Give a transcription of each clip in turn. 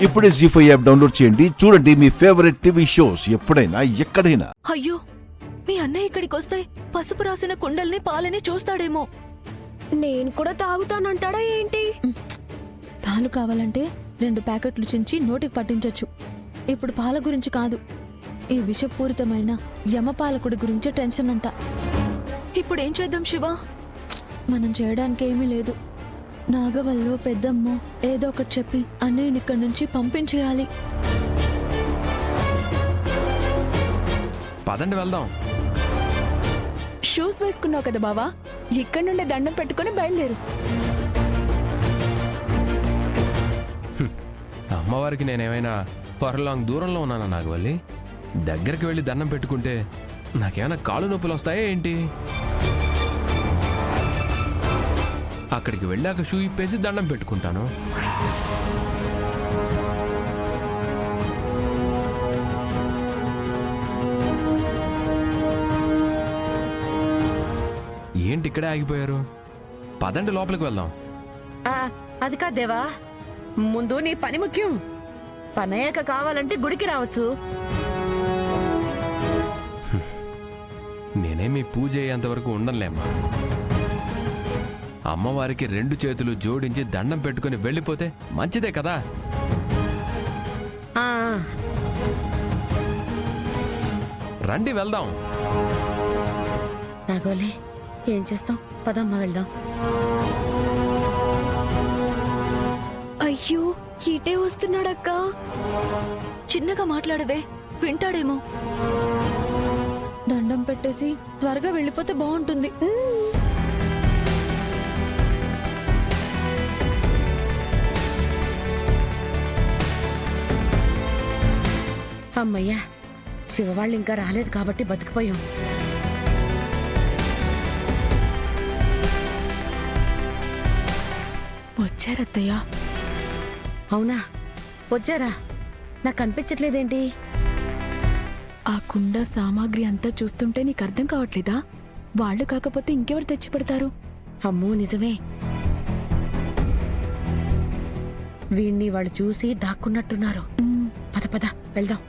ఇప్పుడే జీ5 app download చేయండి. చూడండి మీ ఫేవరెట్ టీవీ షోస్ ఎప్పుడైనా ఎక్కడైనా. అయ్యో, మీ అన్నయ్య ఇక్కడికి వస్తే పసుపు రాసిన కుండల్ని పాలని చూస్తాడేమో. నేను కూడా తాగుతానంటాడా ఏంటి? పాలు కావాలంటే 2 ప్యాకెట్లు చించి నోటికి పట్టించొచ్చు. ఇప్పుడు పాల గురించి కాదు, ఈ విషపూరితమైన యమపాలకుడి గురించి టెన్షన్ అంతా. ఇప్పుడేం చేద్దాం శివ? మనం చేయడానికి ఏమీ లేదు. నాగవల్లో పెద్దమ్మో ఏదో ఒకటి చెప్పి అన్నయ్యని ఇక్కడి నుంచి పంపించేయాలి. పదండి వెళ్దాం. షూస్ వేసుకున్నావు కదా బావా, ఇక్కడి నుండి దండం పెట్టుకుని బయలుదేరు. అమ్మవారికి నేనేమైనా పొరలాంగ్ దూరంలో ఉన్నానా నాగవల్లి? దగ్గరికి వెళ్ళి దండం పెట్టుకుంటే నాకేమైనా కాళ్ళు నొప్పులు వస్తాయా ఏంటి? అక్కడికి వెళ్ళాక షూ ఇప్పేసి దండం పెట్టుకుంటాను. ఏంటి ఇక్కడే ఆగిపోయారు? పదండి లోపలికి వెళ్దాం. అది కాదేవా, ముందు నీ పని ముఖ్యం. పనయ్యాక కావాలంటే గుడికి రావచ్చు. నేనేమి పూజ అయ్యేంత వరకు ఉండలేమ్మా. అమ్మవారికి 2 చేతులు జోడించి దండం పెట్టుకుని వెళ్ళిపోతే మంచిదే కదా. రండి వెళ్దాం. నాగోలే, ఏం చేస్తాం? పదమ్మ వెళ్దాం. అయ్యో, ఇటే వస్తున్నాడక్క. చిన్నగా మాట్లాడవే, వింటాడేమో. దండం పెట్టేసి త్వరగా వెళ్ళిపోతే బాగుంటుంది. అమ్మయ్యా, శివవాళ్ళు ఇంకా రాలేదు కాబట్టి బతికిపోయాం. వచ్చారత్తయ్యా. అవునా, వచ్చారా? నాకు కనిపించట్లేదేంటి? ఆ కుండ సామాగ్రి అంతా చూస్తుంటే నీకు అర్థం కావట్లేదా? వాళ్ళు కాకపోతే ఇంకెవరు తెచ్చి పెడతారు? అమ్మో, నిజమే. వీణ్ణి వాళ్ళు చూసి దాక్కున్నట్టున్నారు. పద పద వెళ్దాం.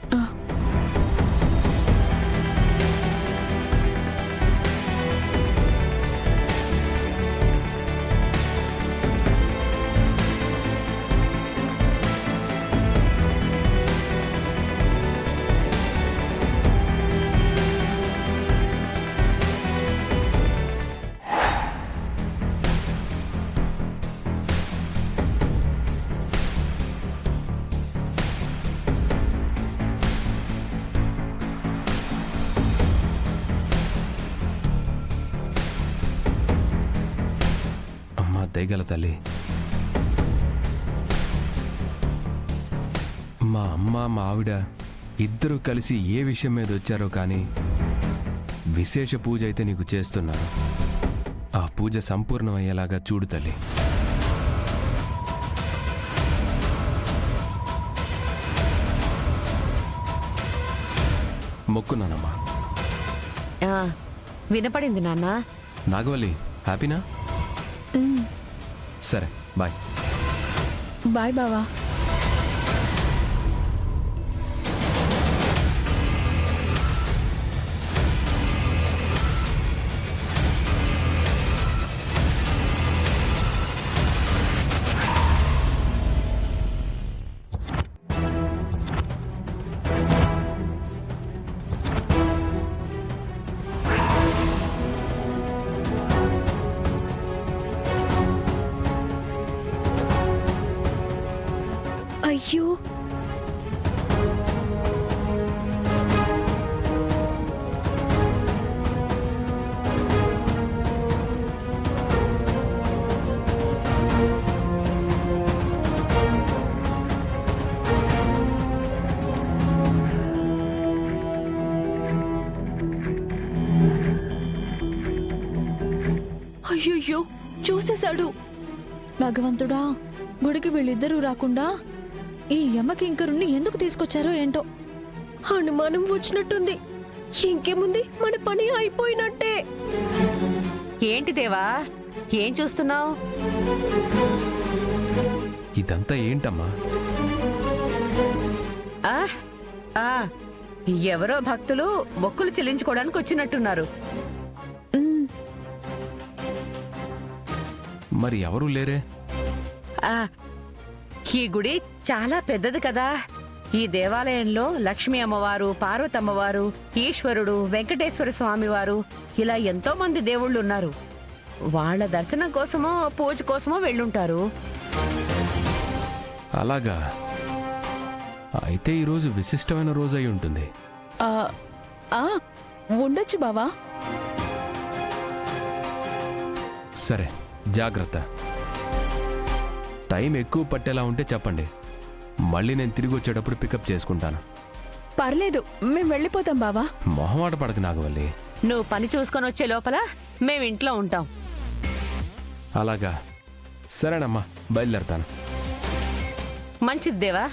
దయగల తల్లి, మా అమ్మ మా ఆవిడ ఇద్దరూ కలిసి ఏ విషయం మీద వచ్చారో కానీ విశేష పూజ అయితే నీకు చేస్తున్నారు. ఆ పూజ సంపూర్ణమయ్యేలాగా చూడు తల్లి. మొక్కున్నానమ్మా. వినపడింది నాన్న. నాగవల్లి, హ్యాపీనా? సరే, బాయ్. బాయ్ బావా. అయ్యో, అయ్యయ్యో, చూసేశాడు. భగవంతుడా, గుడికి వీళ్ళిద్దరూ రాకుండా ఈ యమకింకరుణ్ణి ఎందుకు తీసుకొచ్చారో ఏంటో. అనుమానం వచ్చినట్టుంది. ఇంకేముంది, మన పని అయిపోయినట్టే. ఏంటి దేవా, ఏం చూస్తున్నావు? ఇదంతా ఏంటమ్మా? ఆ ఎవరో భక్తులు మొక్కులు చెల్లించుకోవడానికి వచ్చినట్టున్నారు. మ్, మరి ఎవరూ లేరే? ఆ ఈ గుడి చాలా పెద్దది కదా. ఈ దేవాలయంలో లక్ష్మీ అమ్మవారు, పార్వతమ్మవారు, ఈశ్వరుడు, వెంకటేశ్వర స్వామివారు ఇలా ఎంతో మంది దేవుళ్ళు ఉన్నారు. వాళ్ళ దర్శనం కోసమో పూజ కోసమో వెళ్ళుంటారు. అలాగా? అయితే ఈరోజు విశిష్టమైన రోజు అయి ఉంటుంది. ఆ, ఆ, ఉండొచ్చు బావా. సరే, జాగ్రత్త. టైం ఎక్కువ పట్టేలా ఉంటే చెప్పండి, మళ్ళీ నేను తిరిగి వచ్చేటప్పుడు పికప్ చేసుకుంటాను. పర్లేదు, మేం వెళ్ళిపోతాం బావా. మొహమాట పడకు నాగవల్లి. నువ్వు పని చూసుకొని వచ్చే లోపల మేము ఇంట్లో ఉంటాం. అలాగా? సరేనమ్మా, బయలుదేరతాను. మంచిది దేవా.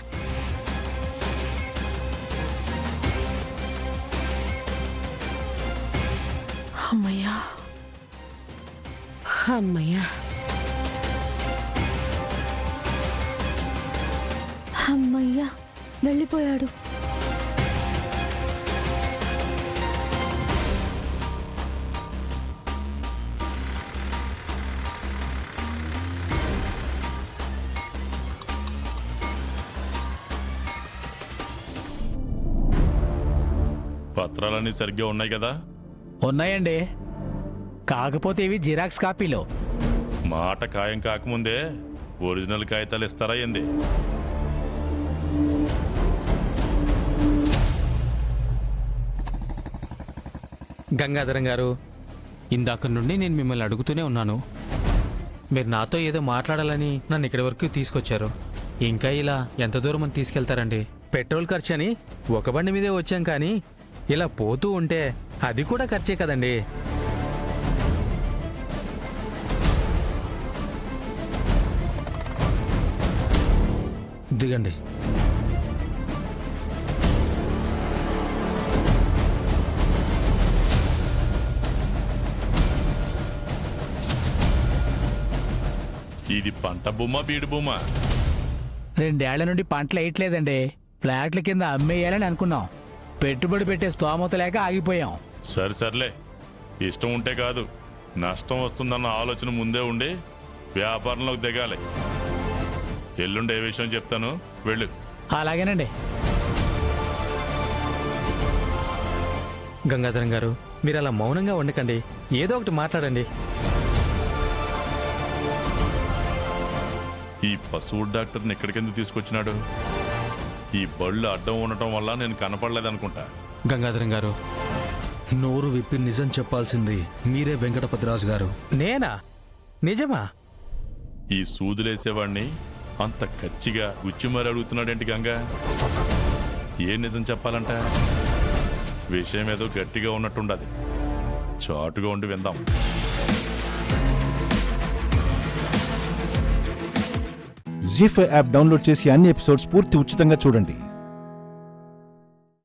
అమ్మయ్యా. అమ్మయ్యా. అమ్మయ్యా, వెళ్ళిపోయాడు. పత్రాలన్నీ సరిగ్గా ఉన్నాయి కదా? ఉన్నాయండి, కాకపోతే ఇవి జిరాక్స్ కాపీలు. మాట ఖాయం కాకముందే ఒరిజినల్ కాగితాలు ఇస్తారా ఏంది? గంగాధరం గారు, ఇందాక నుండి నేను మిమ్మల్ని అడుగుతూనే ఉన్నాను. మీరు నాతో ఏదో మాట్లాడాలని నన్ను ఇక్కడి వరకు తీసుకొచ్చారు. ఇంకా ఇలా ఎంత దూరం అని తీసుకెళ్తారండి? పెట్రోల్ ఖర్చు అని ఒక బండి మీదే వచ్చాం, కానీ ఇలా పోతూ ఉంటే అది కూడా ఖర్చే కదండి. దిగండి. ఇది పంట బొమ్మ, బీడు బొమ్మ? 2 ఏళ్ల నుండి పంటలు వేయట్లేదండి. ఫ్లాట్ల కింద అమ్మేయాలని అనుకున్నాం. పెట్టుబడి పెట్టే స్తోమత లేక ఆగిపోయాం. సర్లే, ఇష్టం ఉంటే కాదు, నష్టం వస్తుందన్న ఆలోచన ముందే ఉండి వ్యాపారంలోకి దిగాలి. ఎల్లుండి ఏ విషయం చెప్తాను, వెళ్ళు. అలాగేనండి. గంగాధరం గారు, మీరు అలా మౌనంగా ఉండకండి, ఏదో ఒకటి మాట్లాడండి. ఈ పశువు డాక్టర్ని ఎక్కడికెందుకు తీసుకొచ్చినాడు? ఈ బళ్ళు అడ్డం ఉండటం వల్ల నేను కనపడలేదనుకుంటా. గంగాధరం గారు, నోరు విప్పి నిజం చెప్పాల్సింది మీరే వెంకటపతిరాజు గారు. నేనా? నిజమా? ఈ సూదులేసేవాడిని అంత కచ్చిగా గుచ్చి మరి అడుగుతున్నాడేంటి గంగా? ఏ నిజం చెప్పాలంట? విషయం ఏదో గట్టిగా ఉన్నట్టుండదు, చాటుగా ఉండి విందాం. జీ5 యాప్ డౌన్లోడ్ చేసి అన్ని ఎపిసోడ్స్ పూర్తి ఉచితంగా చూడండి.